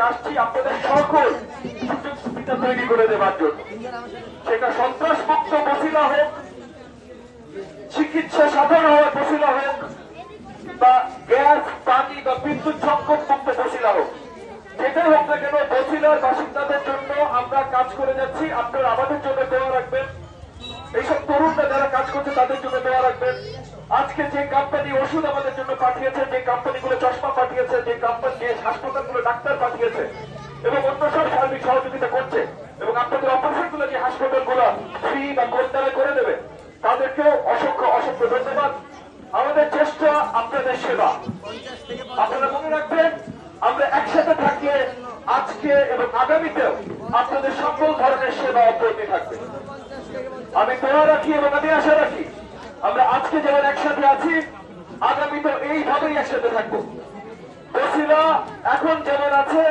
আসছি আপনাদের সকল সুযোগ সুবিধা তৈরি করে দেওয়ার জন্য। সেটা সন্ত্রাস মুক্ত বসিলা হোক, চিকিৎসা সাধারণ বসিলা হোক, বা গ্যাস পানি বা বিদ্যুৎ সংকট মুক্ত বসিলা হোক, যেটাই হোক না কেন বসিলার বাসিন্দাদের জন্য আমরা কাজ করে যাচ্ছি। আপনারা আমাদের জন্য দোয়া রাখবেন, এইসব তরুণরা যারা কাজ করছে তাদের জন্য দোয়া রাখবেন। আজকে যে কোম্পানি ওষুধ আমাদের জন্য পাঠিয়েছে, যে কোম্পানিগুলো চশমা পাঠিয়েছে, যে কোম্পানি যে হাসপাতালগুলো ডাক্তার পাঠিয়েছে এবং অন্য সব সার্বিক সহযোগিতা করছে, এবং আপনাদের অপারেশন গুলো যে হাসপাতালগুলো ফ্রি বা কোনটারে করে দেবে, তাদেরকেও অসংখ্য অসংখ্য ধন্যবাদ। আমাদের চেষ্টা আপনাদের সেবা। আপনারা মনে রাখবেন, আমরা একসাথে থাকলে আজকে এবং আগামীতেও আপনাদের সকল ধরনের সেবা অব্যাহত থাকবে। আমি দোয়া রাখি এবং আমি আশা রাখি আমরা আজকে যেমন একসাথে আছি, আগামীতেও এইভাবেই একসাথে থাকবো। বসিলা এখন যেমন আছে